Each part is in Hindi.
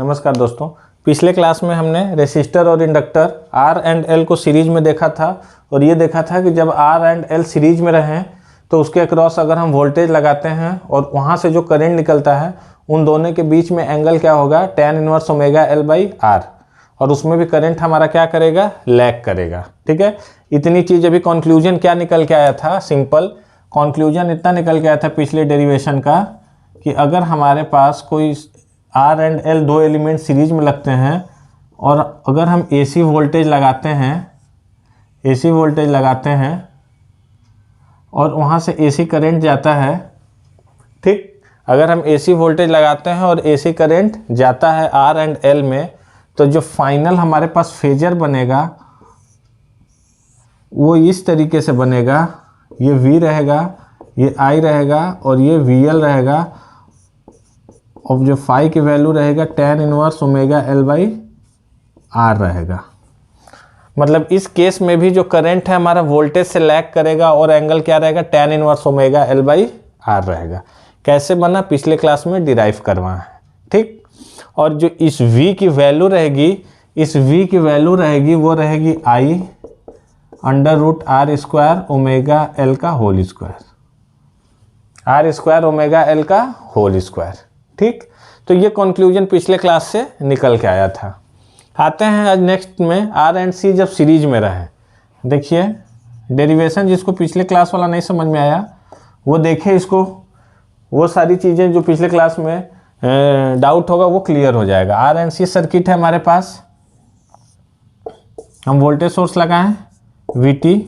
नमस्कार दोस्तों, पिछले क्लास में हमने रेसिस्टर और इंडक्टर आर एंड एल को सीरीज में देखा था और ये देखा था कि जब आर एंड एल सीरीज में रहें तो उसके अक्रॉस अगर हम वोल्टेज लगाते हैं और वहाँ से जो करंट निकलता है उन दोनों के बीच में एंगल क्या होगा, tan inverse omega L by R, और उसमें भी करंट हमारा क्या करेगा, लैग करेगा। ठीक है, इतनी चीज़। अभी कंक्लूजन क्या निकल के आया था, सिंपल कंक्लूजन इतना निकल के आया था पिछले डेरिवेशन का कि अगर हमारे पास कोई आर एंड एल दो एलिमेंट सीरीज में लगते हैं और अगर हम एसी वोल्टेज लगाते हैं और वहाँ से एसी करंट जाता है, ठीक, अगर हम एसी वोल्टेज लगाते हैं और एसी करंट जाता है आर एंड एल में, तो जो फाइनल हमारे पास फेजर बनेगा वो इस तरीके से बनेगा। ये V रहेगा, ये I रहेगा और ये VL रहेगा, और जो फाई की वैल्यू रहेगा tan inverse omega L by R रहेगा। मतलब इस केस में भी जो करंट है हमारा वोल्टेज से लैग करेगा और एंगल क्या रहेगा, tan inverse omega L by R रहेगा। कैसे बना, पिछले क्लास में डिराइव करवाया है, ठीक। और जो इस V की वैल्यू रहेगी, वो रहेगी I under root R square omega L का whole square, R square omega L का होल स्क्वायर, ठीक। तो ये कंक्लूजन पिछले क्लास से निकल के आया था। आते हैं आज नेक्स्ट में, आर एंड सी जब सीरीज में रहे। देखिए डेरिवेशन जिसको पिछले क्लास वाला नहीं समझ में आया वो देखे इसको, वो सारी चीज़ें जो पिछले क्लास में डाउट होगा वो क्लियर हो जाएगा। आर एंड सी सर्किट है हमारे पास, हम वोल्टेज सोर्स लगाएं VT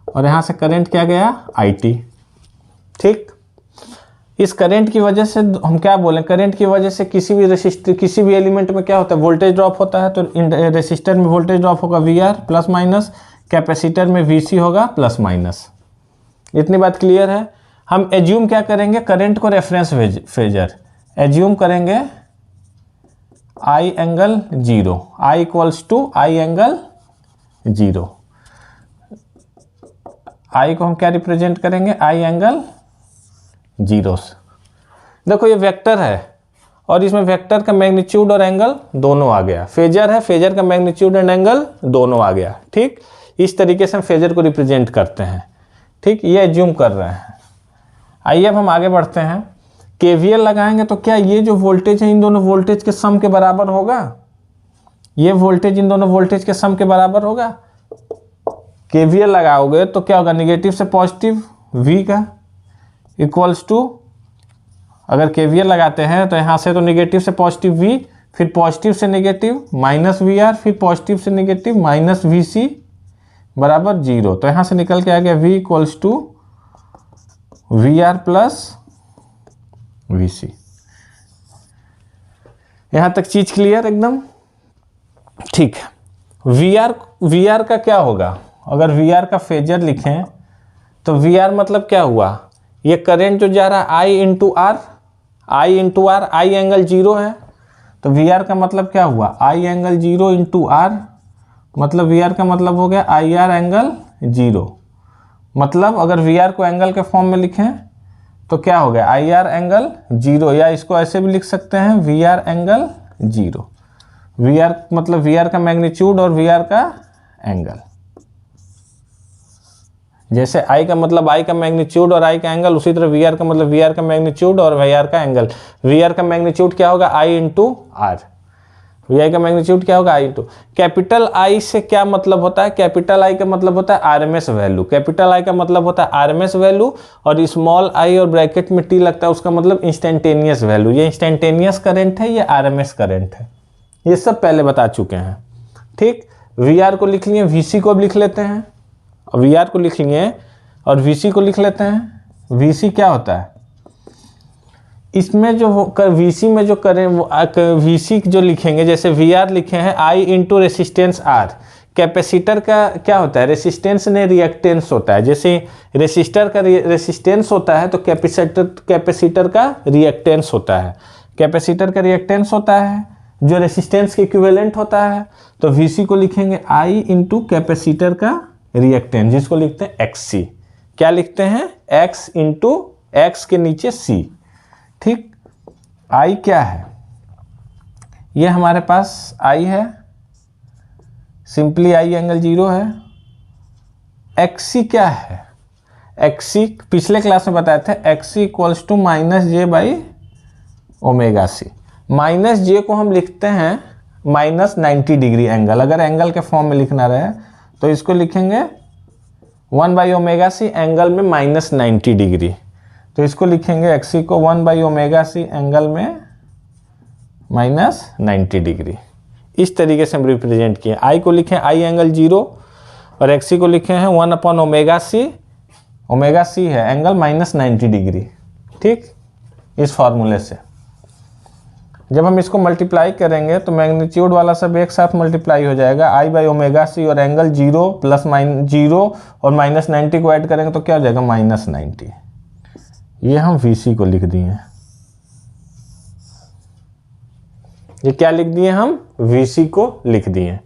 और यहाँ से करंट क्या गया IT, ठीक। इस करंट की वजह से हम क्या बोलें, करंट की वजह से किसी भी रेसिस्टर, किसी भी एलिमेंट में क्या होता है, वोल्टेज ड्रॉप होता है। तो रेसिस्टर में वोल्टेज ड्रॉप होगा VR प्लस माइनस, कैपेसिटर में VC होगा प्लस माइनस। इतनी बात क्लियर है। हम एज्यूम क्या करेंगे, करंट को रेफरेंस फेजर एज्यूम करेंगे I angle 0, I equals to I angle 0। I को हम क्या रिप्रेजेंट करेंगे, I एंगल 0। देखो ये वेक्टर है और इसमें वेक्टर का मैग्नीट्यूड और एंगल दोनों आ गया। फेजर है, फेजर का मैग्नीट्यूड एंड एंगल दोनों आ गया, ठीक। इस तरीके से हम फेजर को रिप्रेजेंट करते हैं, ठीक। ये एज्यूम कर रहे हैं। आइए अब हम आगे बढ़ते हैं। KVL लगाएंगे तो क्या ये जो वोल्टेज है इन दोनों वोल्टेज के सम के बराबर होगा, ये वोल्टेज इन दोनों वोल्टेज के सम के बराबर होगा। KVL लगाओगे तो क्या होगा, निगेटिव से पॉजिटिव V का इक्वल्स टू, अगर KVL लगाते हैं तो यहाँ से तो निगेटिव से पॉजिटिव V, फिर पॉजिटिव से निगेटिव माइनस VR, फिर पॉजिटिव से निगेटिव माइनस VC बराबर 0। तो यहाँ से निकल के आ गया V equals to VR plus VC। यहाँ तक चीज क्लियर एकदम, ठीक है। VR का क्या होगा, अगर VR का फेजर लिखें तो VR मतलब क्या हुआ, ये करंट जो जा रहा है I into R, I angle 0 है, तो VR का मतलब क्या हुआ, I एंगल 0 इंटू आर, मतलब VR का मतलब हो गया IR एंगल 0। मतलब अगर VR को एंगल के फॉर्म में लिखें तो क्या हो गया, IR एंगल 0, या इसको ऐसे भी लिख सकते हैं VR एंगल 0। VR मतलब VR का मैग्नीट्यूड और VR का एंगल। जैसे I का मतलब I का मैग्नीट्यूड और I का एंगल, उसी तरह VR का मतलब VR का मैग्नीट्यूड और VR का एंगल। VR का मैग्नीट्यूड क्या होगा, I इंटू आर, VR का मैग्नीट्यूड क्या होगा, I इंटू। कैपिटल I से क्या मतलब होता है, कैपिटल I का मतलब होता है RMS वैल्यू, कैपिटल I का मतलब होता है RMS वैल्यू, और स्मॉल I और ब्रैकेट में T लगता है उसका मतलब इंस्टेंटेनियस वैल्यू। ये इंस्टेंटेनियस करंट है, ये RMS करंट है, ये सब पहले बता चुके हैं, ठीक। VR को लिख लिए, VC को अब लिख लेते हैं। VR को लिख लिए और VC को लिख लेते हैं। VC क्या होता है, इसमें जो VC में जो करें वो VC जो लिखेंगे, जैसे VR लिखे हैं I into resistance R। Capacitor का क्या होता है, रेसिस्टेंस ने रिएक्टेंस होता है। जैसे रेसिस्टर का रेसिस्टेंस होता है तो कैपेसिटर का रिएक्टेंस होता है। कैपेसिटर का रिएक्टेंस होता है जो रेसिस्टेंस के इक्विवेलेंट होता है। तो VC को लिखेंगे I इंटू कैपेसिटर का रिएक्टेंस, जिसको लिखते हैं XC। क्या लिखते हैं, X इंटू X के नीचे C, ठीक। I क्या है, ये हमारे पास आई है, सिंपली आई एंगल 0 है। एक्सी क्या है, एक्सी पिछले क्लास में बताए थे, XC equals to minus J by omega C. Minus J को हम लिखते हैं माइनस 90 डिग्री एंगल, अगर एंगल के फॉर्म में लिखना रहे तो इसको लिखेंगे 1 बाई ओमेगा सी एंगल में माइनस 90 डिग्री, तो इसको लिखेंगे एक्सी को 1 बाई ओमेगा सी एंगल में माइनस 90 डिग्री। इस तरीके से हम रिप्रेजेंट किए। आई को लिखें आई एंगल 0 और एक्सी को लिखे हैं 1 upon omega C, omega C है एंगल माइनस 90 डिग्री। ठीक, इस फॉर्मूले से जब हम इसको मल्टीप्लाई करेंगे तो मैग्नीट्यूड वाला सब एक साथ मल्टीप्लाई हो जाएगा, आई बाई ओमेगा सी और एंगल 0 प्लस 0 और माइनस 90 को ऐड करेंगे तो क्या हो जाएगा माइनस 90। ये हम VC को लिख दिए, ये क्या लिख दिए हम VC को लिख दिए।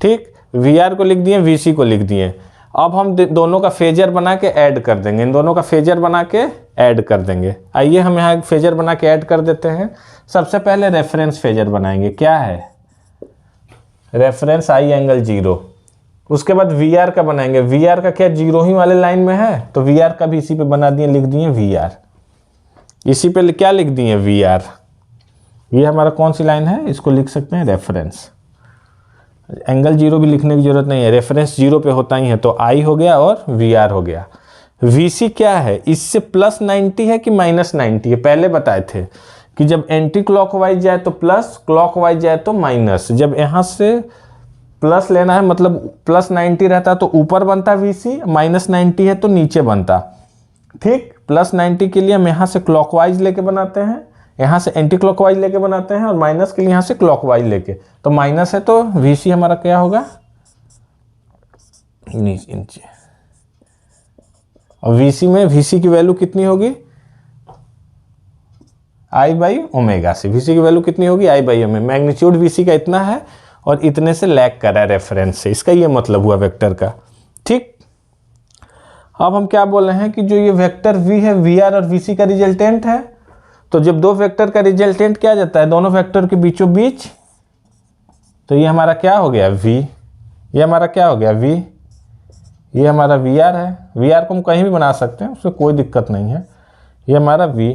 ठीक, VR को लिख दिए, VC को लिख दिए। अब हम दोनों का फेजर बना के ऐड कर देंगे, इन दोनों का फेजर बना के ऐड कर देंगे। आइए हम यहाँ एक फेजर बना के ऐड कर देते हैं। सबसे पहले रेफरेंस फेजर बनाएंगे, क्या है रेफरेंस आई एंगल 0। उसके बाद VR का बनाएंगे, VR का क्या 0 ही वाले लाइन में है तो VR का भी इसी पे बना दिए, लिख दिए VR। इसी पे क्या लिख दिए VR। ये हमारा कौन सी लाइन है, इसको लिख सकते हैं रेफरेंस। एंगल 0 भी लिखने की जरूरत नहीं है, रेफरेंस 0 पे होता ही है, तो I हो गया और VR हो गया। VC क्या है, इससे प्लस 90 है कि माइनस 90 है, पहले बताए थे कि जब एंटी क्लॉकवाइज जाए तो प्लस, क्लॉकवाइज जाए तो माइनस। जब यहाँ से प्लस लेना है मतलब प्लस 90 रहता तो ऊपर बनता VC, माइनस 90 है तो नीचे बनता। ठीक, प्लस 90 के लिए हम यहाँ से क्लॉकवाइज लेके बनाते हैं, यहाँ से एंटी क्लॉकवाइज लेके बनाते हैं, और माइनस के लिए यहाँ से क्लॉकवाइज लेके, तो माइनस है तो VC हमारा क्या होगा नीचे, और VC की वैल्यू कितनी होगी आई बाई ओमेगा सी। VC की वैल्यू कितनी होगी आई बाई ओमेगा। मैग्नीट्यूड VC का इतना है और इतने से लैग कर रहा है रेफरेंस से, इसका ये मतलब हुआ वेक्टर का। ठीक, अब हम क्या बोल रहे हैं कि जो ये वेक्टर V है VR और VC का रिजल्टेंट है, तो जब दो वेक्टर का रिजल्टेंट क्या जाता है दोनों वेक्टर के बीचों बीच, तो ये हमारा क्या हो गया V, ये हमारा क्या हो गया V, ये हमारा VR है। VR को हम कहीं भी बना सकते हैं, उसमें कोई दिक्कत नहीं है। ये हमारा V।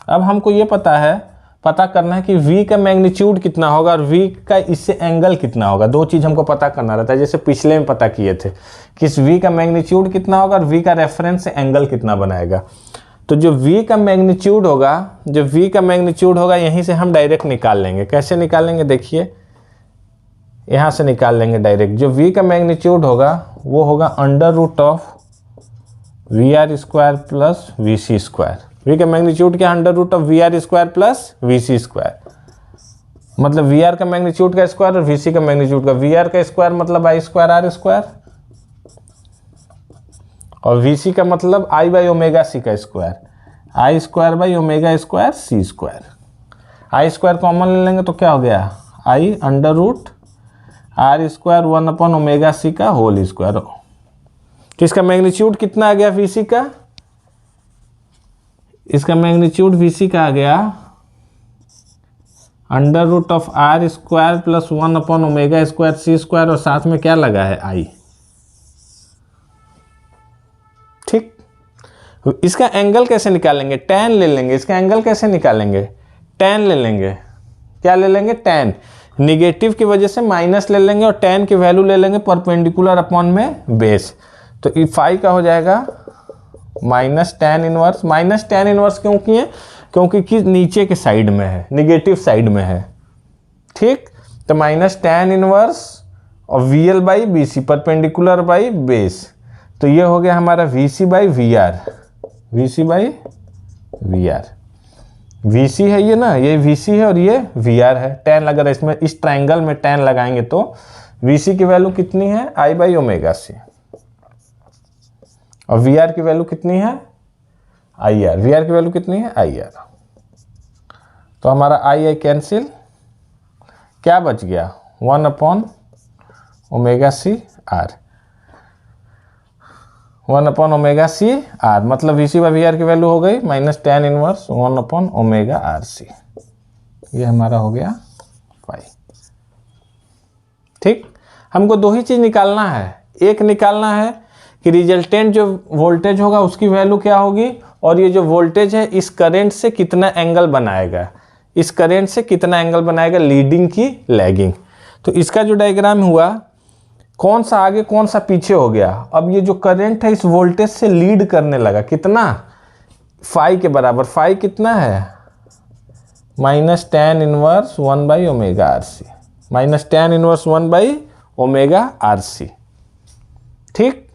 अब हमको ये पता करना है कि V का मैग्नीट्यूड कितना होगा और V का इससे एंगल कितना होगा। दो चीज़ हमको पता करना रहता है, जैसे पिछले में पता किए थे कि इस V का मैग्नीट्यूड कितना होगा और V का रेफरेंस से एंगल कितना बनाएगा। तो जो V का मैग्नीट्यूड होगा, यहीं से हम डायरेक्ट निकाल लेंगे। कैसे निकालेंगे देखिए, यहाँ से निकाल लेंगे डायरेक्ट। जो V का मैग्नीट्यूड होगा वो होगा under root of VR square plus VC square. V का मैग्नीट्यूड क्या, under root of VR square plus VC square, मतलब VR का मैग्नीट्यूड का स्क्वायर और VC का मैग्नीट्यूड का। VR का स्क्वायर मतलब I स्क्वायर R स्क्वायर, और VC का मतलब I बाई ओमेगा C का square, I square by omega square C square. I square common ले लेंगे तो क्या हो गया I under root R square 1 upon omega C का होल स्क्वायर। तो इसका मैग्नीट्यूड कितना आ गया VC का, इसका मैग्नीट्यूड VC का आ गया under root of R square plus 1 upon omega square C square, और साथ में क्या लगा है I। ठीक, इसका एंगल कैसे निकालेंगे, tan ले लेंगे। इसका एंगल कैसे निकालेंगे, tan ले लेंगे। क्या ले लेंगे, tan। निगेटिव की वजह से माइनस ले लेंगे और tan की वैल्यू ले लेंगे परपेंडिकुलर अपॉन में बेस, तो फाई का हो जाएगा minus tan inverse. Minus tan inverse क्यों किए, क्योंकि किस नीचे के साइड में है, निगेटिव साइड में है। ठीक, तो माइनस tan इनवर्स और VL by BC perpendicular by base, तो ये हो गया हमारा VC by VR। VC by VR, VC है ये ना, ये VC है और ये VR है। tan अगर इसमें इस ट्रायंगल में tan लगाएंगे तो VC की वैल्यू कितनी है I बाई ओमेगा C, और VR की वैल्यू कितनी है IR। VR की वैल्यू कितनी है IR, तो हमारा I कैंसिल, क्या बच गया 1 upon omega C R, 1 upon omega C R, मतलब VC बाई VR की वैल्यू हो गई minus tan inverse 1 upon omega RC। ये हमारा हो गया फाई। ठीक, हमको दो ही चीज़ निकालना है। एक निकालना है कि रिजल्टेंट जो वोल्टेज होगा उसकी वैल्यू क्या होगी, और ये जो वोल्टेज है इस करंट से कितना एंगल बनाएगा, इस करंट से कितना एंगल बनाएगा, लीडिंग की लैगिंग। तो इसका जो डायग्राम हुआ, कौन सा आगे कौन सा पीछे हो गया। अब ये जो करंट है इस वोल्टेज से लीड करने लगा, कितना, फाई के बराबर। फाई कितना है, minus tan inverse 1/ω/RC, minus tan inverse 1/ω/RC। ठीक,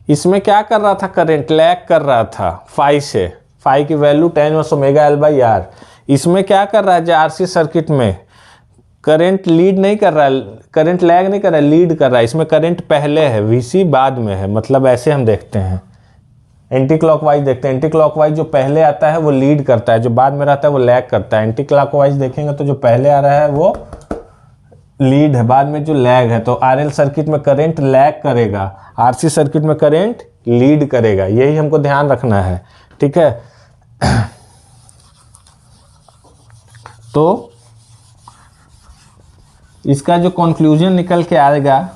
इसमें क्या कर रहा था, करंट लैग कर रहा था फाई से, फाई की वैल्यू tan इनवर्स ω/L/R। इसमें क्या कर रहा है, जो RC सर्किट में करंट लीड नहीं कर रहा है, करंट लैग नहीं कर रहा है, लीड कर रहा है। इसमें करंट पहले है, VC बाद में है, मतलब ऐसे हम देखते हैं, एंटी क्लॉकवाइज देखते हैं। एंटी क्लॉकवाइज जो पहले आता है वो लीड करता है, जो बाद में रहता है वो लैग करता है। एंटी क्लॉकवाइज देखेंगे तो जो पहले आ रहा है वो लीड है, बाद में जो लैग है। तो RL सर्किट में करंट लैग करेगा, RC सर्किट में करंट लीड करेगा, यही हमको ध्यान रखना है। ठीक है, तो इसका जो कंक्लूजन निकल के आएगा,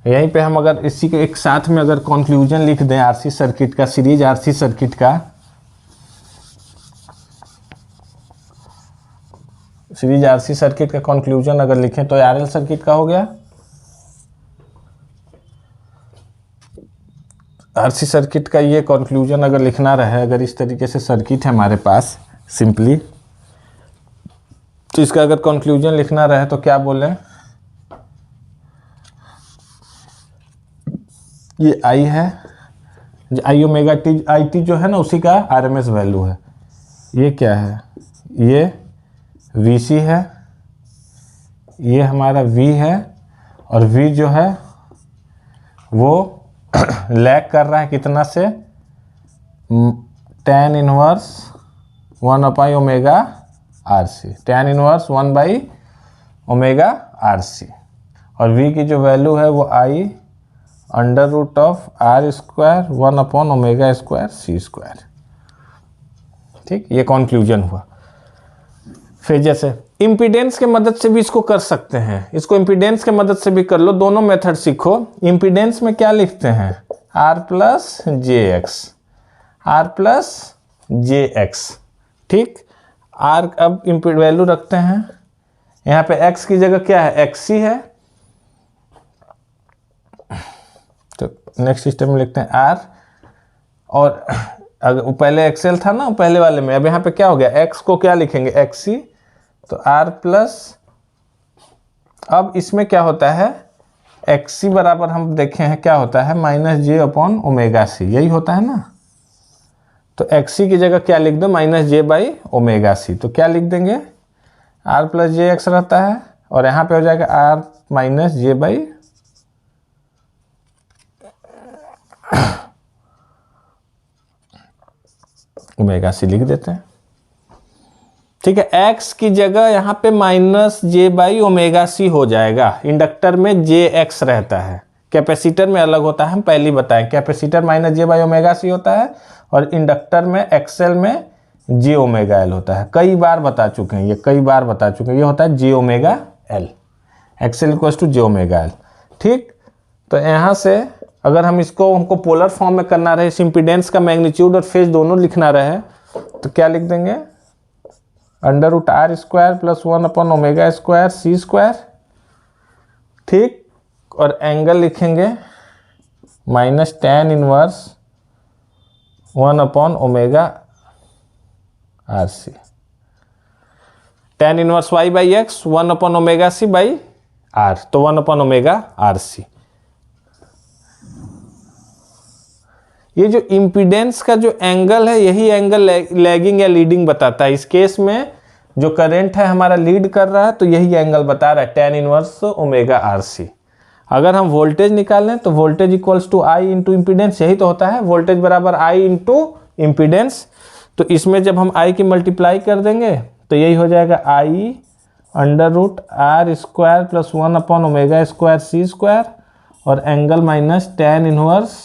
यहीं पे हम अगर इसी के एक साथ में अगर कंक्लूजन लिख दें RC सर्किट का, सीरीज RC सर्किट का, सीरीज RC सर्किट का कंक्लूजन अगर लिखें तो RL सर्किट का हो गया। RC सर्किट का ये कंक्लूजन अगर लिखना रहे, अगर इस तरीके से सर्किट है हमारे पास सिंपली, तो इसका अगर कंक्लूजन लिखना रहे तो क्या बोले, ये I है, I⍵t जो है ना उसी का RMS वैल्यू है। ये क्या है, ये VC है, ये हमारा V है, और V जो है वो लैग कर रहा है कितना से, tan inverse 1/ω/RC, tan inverse 1/ω/RC। और V की जो वैल्यू है वो I √R² 1/ω²C²। ठीक, ये कंक्लूजन हुआ। फिर जैसे इम्पीडेंस के मदद से भी इसको कर सकते हैं, इसको इम्पीडेंस के मदद से भी कर लो, दोनों मेथड सीखो। इम्पीडेंस में क्या लिखते हैं, R+jX, R+jX। ठीक, R अब वैल्यू रखते हैं, यहाँ पे X की जगह क्या है, XC है, तो नेक्स्ट सिस्टम में लिखते हैं R, और अगर पहले XL था ना पहले वाले में, अब यहाँ पे क्या हो गया, X को क्या लिखेंगे, XC, तो R प्लस, अब इसमें क्या होता है, XC बराबर हम देखे हैं क्या होता है, -j/ωc, यही होता है ना। तो XC की जगह क्या लिख दो, -j/ωc, तो क्या लिख देंगे, R+jX रहता है, और यहाँ पे हो जाएगा R -j/, ωc लिख देते हैं। ठीक है, X की जगह यहाँ पे -j/ωc हो जाएगा। इंडक्टर में jX रहता है, कैपेसिटर में अलग होता है, हम पहले ही बताएं, कैपेसिटर -j/ωc होता है, और इंडक्टर में XL में jωL होता है। कई बार बता चुके हैं, ये कई बार बता चुके हैं, ये होता है jωL, XL = jωL। ठीक, तो यहाँ से अगर हम इसको हमको पोलर फॉर्म में करना रहे, इस इम्पीडेंस का मैग्नीट्यूड और फेज दोनों लिखना रहे, तो क्या लिख देंगे, √R² + 1/ω²C²। ठीक, और एंगल लिखेंगे -tan inverse 1/ω/RC, tan inverse Y/X 1/ω/C/R, तो 1/ω/RC। ये जो इम्पीडेंस का जो एंगल है, यही एंगल लैगिंग या लीडिंग बताता है। इस केस में जो करंट है हमारा लीड कर रहा है, तो यही एंगल बता रहा है, tan इनवर्स ω/RC। अगर हम वोल्टेज निकालें तो voltage equals to I into impedance, यही तो होता है, वोल्टेज बराबर I इंटू इम्पीडेंस। तो इसमें जब हम I की मल्टीप्लाई कर देंगे तो यही हो जाएगा I √R² + 1/ω²C², और एंगल -tan इनवर्स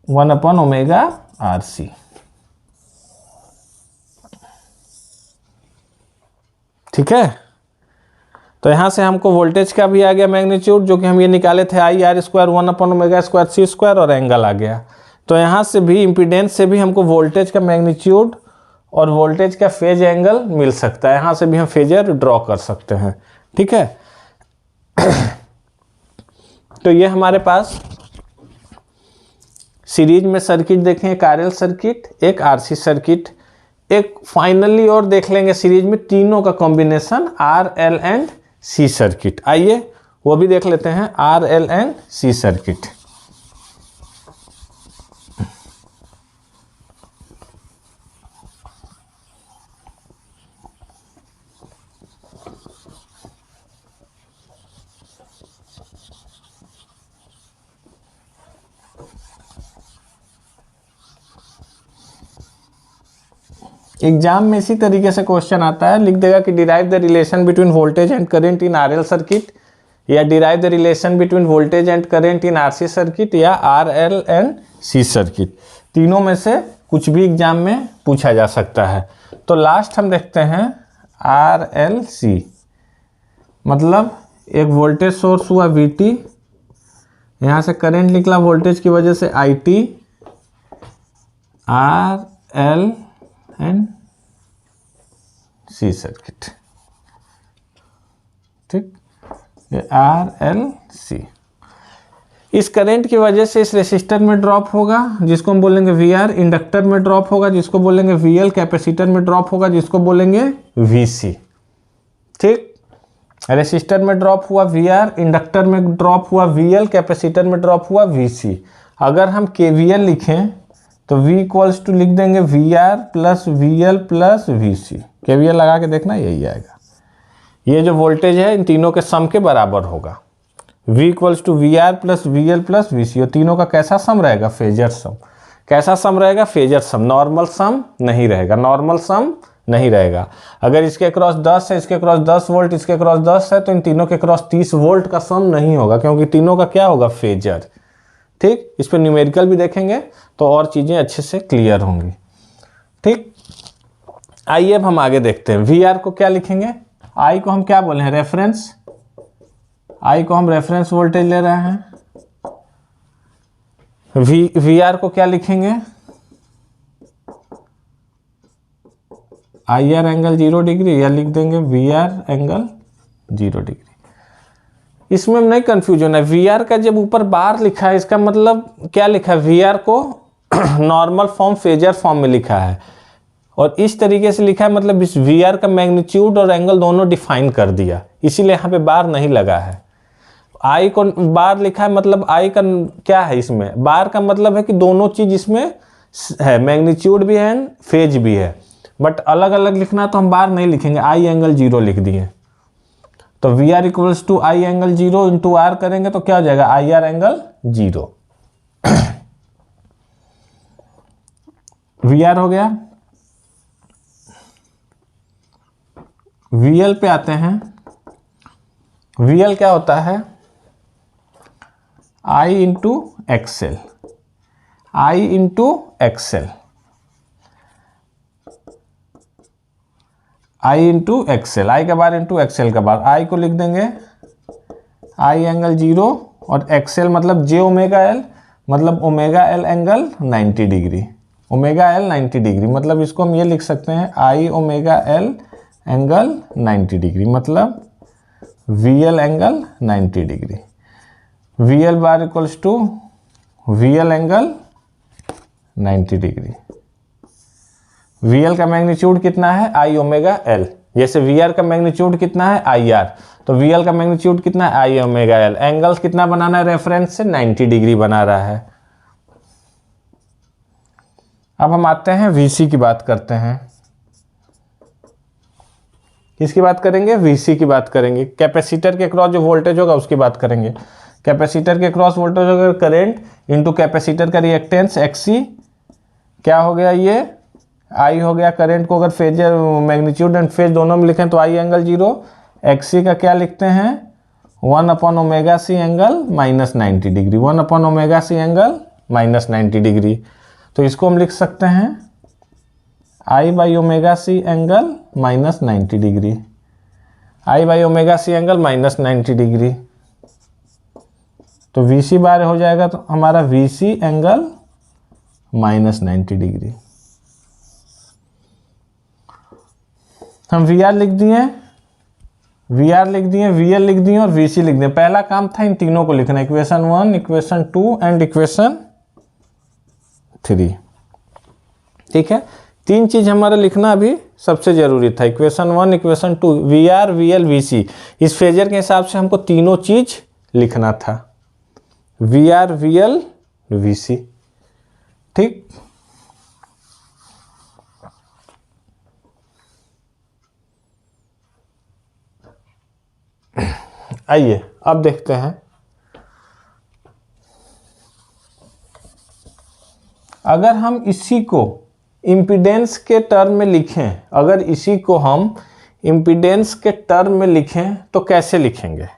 1/ω/RC। ठीक है। तो यहाँ से हमको वोल्टेज का भी आ गया मैग्नीट्यूड, जो कि हम ये निकाले थे I R square 1/ω² C square, और एंगल आ गया। तो यहाँ से भी इम्पीडेंस से भी हमको वोल्टेज का मैग्नीट्यूड और वोल्टेज का फेज एंगल मिल सकता है। यहाँ से भी हम फेजर ड्रॉ कर सकते हैं, ठीक है। तो ये हमारे पास सीरीज में सर्किट देखें, एक आरएल सर्किट, एक आरसी सर्किट, एक फाइनली और देख लेंगे सीरीज में तीनों का combination R L and C circuit. आइए वो भी देख लेते हैं, R L and C circuit. Exam में इसी तरीके से क्वेश्चन आता है, लिख देगा कि derive the relation between voltage and current in RL circuit, या derive the relation between voltage and current in RC circuit, या आरएल एंड सी सर्किट। तीनों में से कुछ भी एग्जाम में पूछा जा सकता है। तो लास्ट हम देखते हैं आरएल सी, मतलब एक वोल्टेज सोर्स हुआ VT, यहाँ से करंट निकला वोल्टेज की वजह से IT, RL and C circuit, ठीक, ये RLC। इस करंट की वजह से इस रेसिस्टर में ड्रॉप होगा, जिसको हम बोलेंगे VR, इंडक्टर में ड्रॉप होगा जिसको बोलेंगे VL, कैपेसिटर में ड्रॉप होगा जिसको बोलेंगे VC, ठीक। रेसिस्टर में ड्रॉप हुआ VR, इंडक्टर में ड्रॉप हुआ VL, कैपेसिटर में ड्रॉप हुआ VC। अगर हम KVL लिखें तो V इक्वल्स टू लिख देंगे VR plus VL plus VC। KVL लगा के देखना, यही आएगा। ये जो वोल्टेज है इन तीनों के सम के बराबर होगा। V equals to VR plus VL plus VC, और तीनों का कैसा सम रहेगा? Phasor sum. कैसा सम रहेगा? फेजर सम। नॉर्मल सम नहीं रहेगा, नॉर्मल सम नहीं रहेगा। अगर इसके क्रॉस 10 है, इसके क्रॉस 10 वोल्ट, इसके क्रॉस 10 है, तो इन तीनों के क्रॉस 30 वोल्ट का सम नहीं होगा, क्योंकि तीनों का क्या होगा? फेजर, ठीक। इस पर न्यूमेरिकल भी देखेंगे तो और चीज़ें अच्छे से क्लियर होंगी, ठीक। आइए अब हम आगे देखते हैं। VR को क्या लिखेंगे? I को हम क्या बोले हैं? रेफरेंस। I को हम रेफरेंस वोल्टेज ले रहे हैं। VR को क्या लिखेंगे? IR एंगल 0 डिग्री, या लिख देंगे VR एंगल 0 डिग्री। इसमें नहीं कंफ्यूजन है। VR का जब ऊपर बार लिखा है, इसका मतलब क्या लिखा है? VR को नॉर्मल फॉर्म, फेजर फॉर्म में लिखा है, और इस तरीके से लिखा है, मतलब इस VR का मैग्नीट्यूड और एंगल दोनों डिफाइन कर दिया, इसीलिए यहाँ पे बार नहीं लगा है। I को बार लिखा है, मतलब I का क्या है? इसमें बार का मतलब है कि दोनों चीज इसमें है, मैग्नीट्यूड भी है, फेज भी है। बट अलग अलग लिखना तो हम बार नहीं लिखेंगे, I एंगल 0 लिख दिए। तो VR equals to I angle 0 into R करेंगे तो क्या हो जाएगा? IR angle 0। VR हो गया। VL पे आते हैं। VL क्या होता है? I into XL, I into XL, I into XL, I का बार इंटू XL का बार। I को लिख देंगे I एंगल 0, और XL मतलब J ओमेगा L, मतलब omega L angle 90 degree, omega L 90 degree. मतलब इसको हम ये लिख सकते हैं I omega L angle 90 degree, मतलब VL angle 90 degree. VL bar equals to VL angle 90 degree. VL का मैग्नीट्यूड कितना है? I omega L। जैसे VR का मैग्नीट्यूड कितना है? IR, तो VL का मैग्नीट्यूड कितना है? I omega L। एंगल कितना बनाना है? रेफरेंस से 90 डिग्री बना रहा है। अब हम आते हैं VC की बात करते हैं। किसकी बात करेंगे? VC की बात करेंगे। कैपेसिटर के क्रॉस जो वोल्टेज होगा उसकी बात करेंगे। कैपेसिटर के क्रॉस वोल्टेज होगा करंट इंटू कैपेसिटर का रिएक्टेंस XC, क्या हो गया? ये I हो गया। करंट को अगर फेजर मैग्नीट्यूड एंड फेज दोनों में लिखें तो I एंगल 0। XC का क्या लिखते हैं? 1/ωc angle -90 degree, 1/ωc angle -90 degree. तो इसको हम लिख सकते हैं I/ωc angle -90 degree. I by omega C angle minus 90 degree. तो वी सी बार हो जाएगा तो हमारा V C angle minus 90 degree. हम वी आर लिख दिए, वी आर लिख दिए, वी एल लिख दिए और वी सी लिख दिए। पहला काम था इन तीनों को लिखना, इक्वेशन 1, इक्वेशन 2 एंड इक्वेशन 3। ठीक है, तीन चीज हमारा लिखना अभी सबसे जरूरी था, equation 1, equation 2, V R, V L, V C. इस फेजर के हिसाब से हमको तीनों चीज लिखना था, V R, V L, V C. ठीक, आइए अब देखते हैं, अगर हम इसी को इम्पीडेंस के टर्म में लिखें, अगर इसी को हम इम्पीडेंस के टर्म में लिखें तो कैसे लिखेंगे?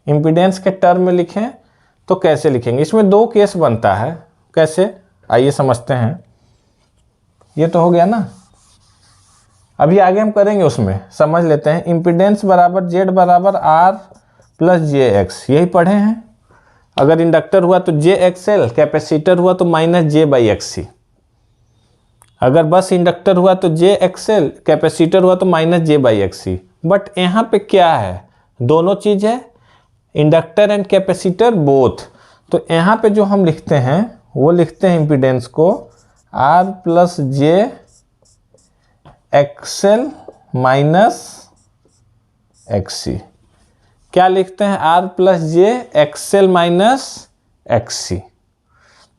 इम्पीडेंस के टर्म में लिखें तो कैसे लिखेंगे? इसमें दो केस बनता है, कैसे आइए समझते हैं। ये तो हो गया ना, अभी आगे हम करेंगे उसमें, समझ लेते हैं। इम्पीडेंस बराबर जेड बराबर आर प्लस जे एक्स, यही पढ़े हैं। अगर इंडक्टर हुआ तो जे एक्स एल, कैपेसिटर हुआ तो माइनस जे बाई एक्स सी। अगर बस इंडक्टर हुआ तो जे एक्स एल, कैपेसिटर हुआ तो minus J by X C. But यहाँ पे क्या है, दोनों चीज है, इंडक्टर एंड कैपेसिटर बोथ। तो यहाँ पे जो हम लिखते हैं वो लिखते हैं इम्पीडेंस को R plus J XL minus XC. क्या लिखते हैं? R plus J XL minus XC.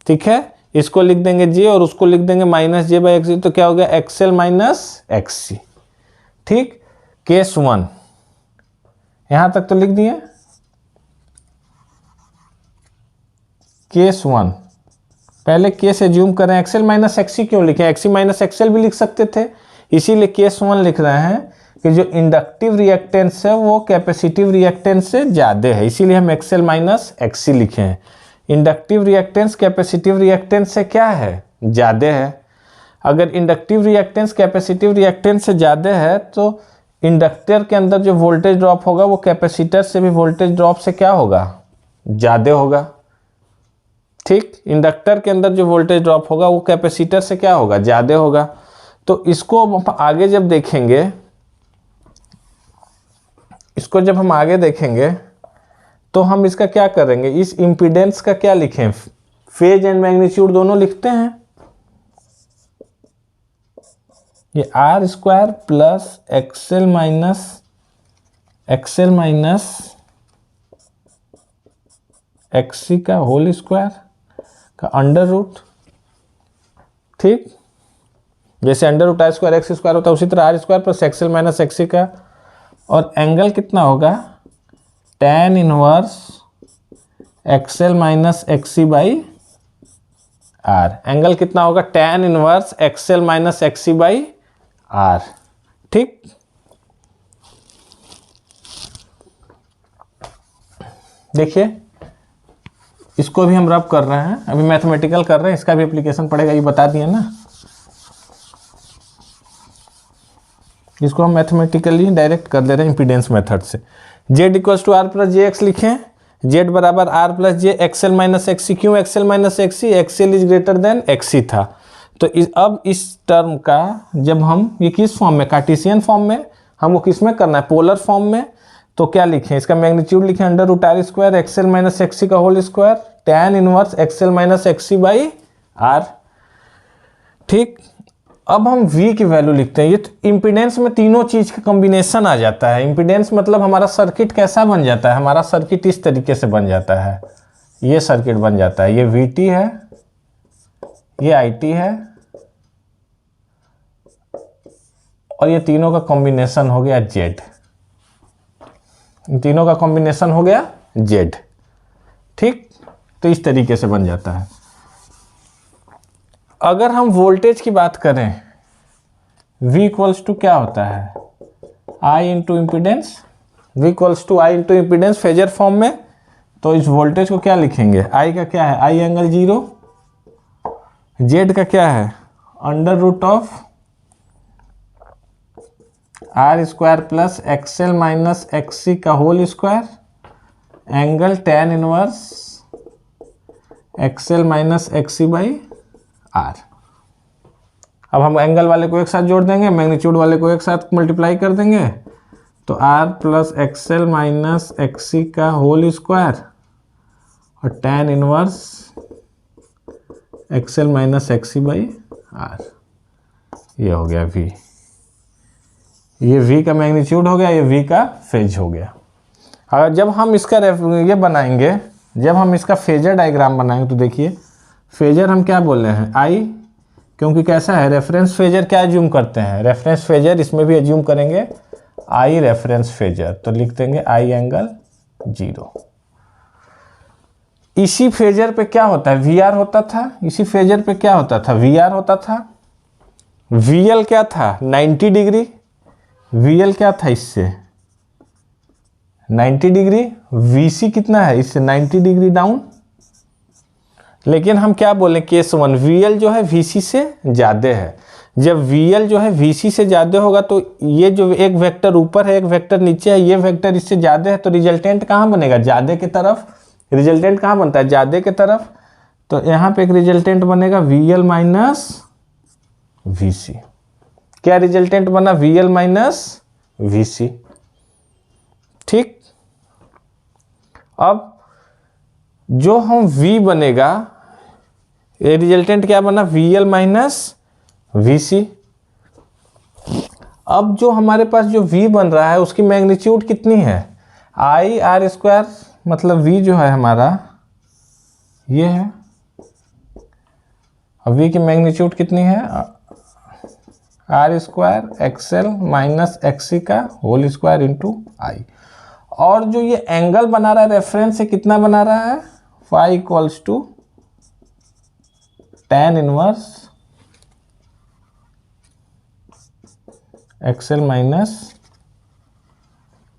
ठीक है, इसको लिख देंगे जे और उसको लिख देंगे माइनस जे बाई एक्सी, तो क्या हो गया? XL minus XC. ठीक, केस 1 यहां तक तो लिख दिए। केस 1 पहले केस एज्यूम करें, एक्सएल माइनस एक्सी क्यों लिखें? एक्सी माइनस एक्सएल भी लिख सकते थे, इसीलिए केस 1 लिख रहे हैं कि जो इंडक्टिव रिएक्टेंस है वो कैपेसिटिव रिएक्टेंस से ज़्यादा है, इसीलिए हम एक्सएल माइनस एक्सी लिखे हैं। इंडक्टिव रिएक्टेंस कैपेसिटिव रिएक्टेंस से क्या है? ज़्यादा है। अगर इंडक्टिव रिएक्टेंस कैपेसिटिव रिएक्टेंस से ज़्यादा है तो इंडक्टर के अंदर जो वोल्टेज ड्रॉप होगा वो कैपेसिटर से भी वोल्टेज ड्रॉप से क्या होगा? ज़्यादा होगा। ठीक, इंडक्टर के अंदर जो वोल्टेज ड्रॉप होगा वो कैपेसिटर से क्या होगा? ज़्यादा होगा। तो इसको हम आगे जब देखेंगे, इसको जब हम आगे देखेंगे तो हम इसका क्या करेंगे? इस इम्पीडेंस का क्या लिखें? फेज एंड मैग्नीट्यूड दोनों लिखते हैं। ये R square plus XL minus XC का होल स्क्वायर का अंडर रूट। ठीक, जैसे under root R square X square होता है उसी तरह R square plus XL minus XC का, और एंगल कितना होगा? tan inverse XL minus XC by R. Angle कितना होगा? tan inverse XL minus XC by R. ठीक, देखिए इसको भी हम रब कर रहे हैं, अभी मैथमेटिकल कर रहे हैं, इसका भी एप्लीकेशन पड़ेगा, ये बता दिए ना। इसको हम मैथमेटिकली डायरेक्ट कर दे रहे हैं इम्पीडेंस मेथड से। Z equals to R plus J X लिखें, जेड बराबर R plus J XL minus XC. क्यों XL minus XC? XL is greater than XC था। तो अब इस टर्म का जब हम ये किस फॉर्म में, कार्टेशियन फॉर्म में, हमको किस में करना है? पोलर फॉर्म में। तो क्या लिखें? इसका मैग्नीट्यूड लिखें under root R square XL minus XC का whole square tan inverse XL minus XC by R. ठीक, अब हम V की वैल्यू लिखते हैं। ये तो इम्पीडेंस में तीनों चीज का कॉम्बिनेशन आ जाता है। इम्पीडेंस मतलब हमारा सर्किट कैसा बन जाता है? हमारा सर्किट इस तरीके से बन जाता है, ये सर्किट बन जाता है। ये VT है, ये IT है, और ये तीनों का कॉम्बिनेशन हो गया Z। इन तीनों का कॉम्बिनेशन हो गया Z। ठीक, तो इस तरीके से बन जाता है। अगर हम वोल्टेज की बात करें, V इक्वल्स टू क्या होता है? I into impedance. V equals to I into impedance phasor form में। तो इस वोल्टेज को क्या लिखेंगे? I का क्या है? I angle 0। Z का क्या है? Under root of R square plus XL minus XC का whole square angle tan inverse XL minus XC by R. अब हम एंगल वाले को एक साथ जोड़ देंगे, मैग्नीट्यूड वाले को एक साथ मल्टीप्लाई कर देंगे, तो R plus XL minus XC का होल स्क्वायर और tan inverse XL minus XC by R. ये हो गया v, ये v का मैग्नीट्यूड हो गया, ये v का फेज हो गया। अगर जब हम इसका ये बनाएंगे, जब हम इसका फेजर डायग्राम बनाएंगे तो देखिए फेजर हम क्या बोल रहे हैं I, क्योंकि कैसा है रेफरेंस फेजर क्या एज्यूम करते हैं, रेफरेंस फेजर इसमें भी एज्यूम करेंगे I रेफरेंस फेजर, तो लिख देंगे I एंगल 0। इसी फेजर पे क्या होता है VR होता था, इसी फेजर पे क्या होता था VR होता था, VL क्या था 90 डिग्री, VL क्या था इससे 90 डिग्री, VC कितना है इससे 90 डिग्री डाउन। लेकिन हम क्या बोले केस 1 VL जो है VC से ज़्यादा है, जब VL जो है VC से ज़्यादा होगा तो ये जो एक वेक्टर ऊपर है एक वेक्टर नीचे है, ये वेक्टर इससे ज़्यादा है, तो रिजल्टेंट कहाँ बनेगा ज़्यादा की तरफ। रिजल्टेंट कहाँ बनता है ज़्यादा की तरफ, तो यहाँ पे एक रिजल्टेंट बनेगा VL माइनस VC। क्या रिजल्टेंट बना VL माइनस VC। ठीक, अब जो हम V बनेगा ये रिजल्टेंट क्या बना VL माइनस VC। अब जो हमारे पास जो V बन रहा है उसकी मैग्नीट्यूड कितनी है I R स्क्वायर, मतलब V जो है हमारा ये है, अब V की मैग्नीट्यूड कितनी है R square XL minus XC का होल स्क्वायर इंटू I। और जो ये एंगल बना रहा है रेफरेंस से कितना बना रहा है phi equals to tan inverse XL minus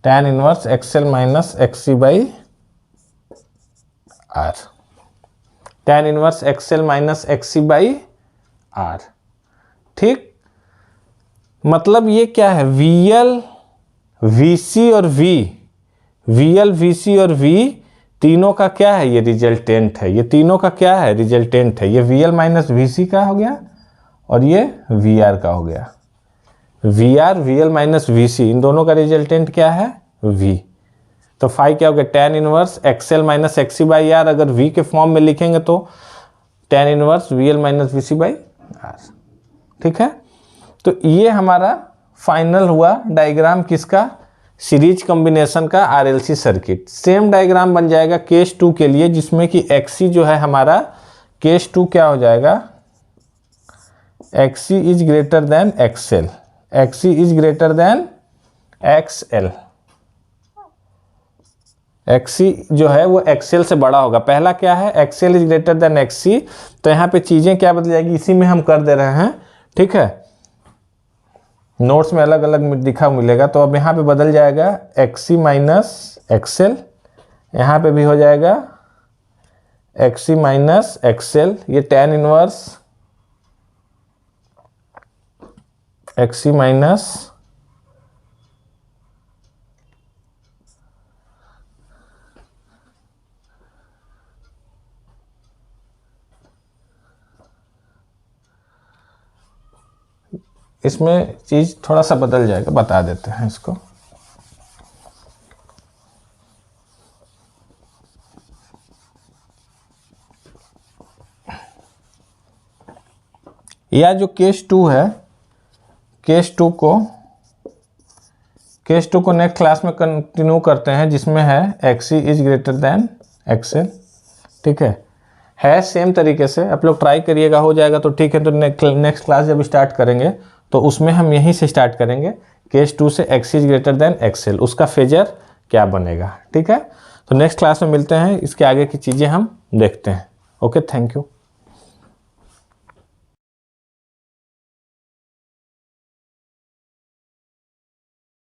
tan inverse XL minus XC by R, tan inverse XL minus XC by R. ठीक, मतलब ये क्या है VL VC और V, VL VC और V तीनों का क्या है ये रिजल्टेंट है, ये तीनों का क्या है रिजल्टेंट है, ये VL माइनस VC का हो गया और ये VR का हो गया। VR VL माइनस VC इन दोनों का रिजल्टेंट क्या है V, तो फाई क्या हो गया tan inverse XL minus XC by R. अगर V के फॉर्म में लिखेंगे तो tan inverse VL minus VC by R. ठीक है, तो ये हमारा फाइनल हुआ डायग्राम किसका सीरीज कॉम्बिनेशन का RLC सर्किट। सेम डायग्राम बन जाएगा केस 2 के लिए, जिसमें कि XC जो है हमारा केस 2 क्या हो जाएगा XC is greater then XL, XC is greater then XL, XC जो है वो XL से बड़ा होगा। पहला क्या है XL is greater then XC, तो यहाँ पे चीज़ें क्या बदल जाएगी इसी में हम कर दे रहे हैं। ठीक है, नोट्स में अलग अलग दिखा मिलेगा, तो अब यहाँ पे बदल जाएगा XC माइनस XL, यहाँ पे भी हो जाएगा XC माइनस XL, ये tan इनवर्स XC माइनस इसमें चीज़ थोड़ा सा बदल जाएगा, बता देते हैं इसको। या जो केस 2 है केस 2 को नेक्स्ट क्लास में कंटिन्यू करते हैं, जिसमें है XC is greater then XL। ठीक है सेम तरीके से आप लोग ट्राई करिएगा, हो जाएगा तो ठीक है। तो नेक्स्ट क्लास जब स्टार्ट करेंगे तो उसमें हम यहीं से स्टार्ट करेंगे केस 2 से XC is greater then XL, उसका फेजर क्या बनेगा। ठीक है, तो नेक्स्ट क्लास में मिलते हैं, इसके आगे की चीज़ें हम देखते हैं। Okay, thank you.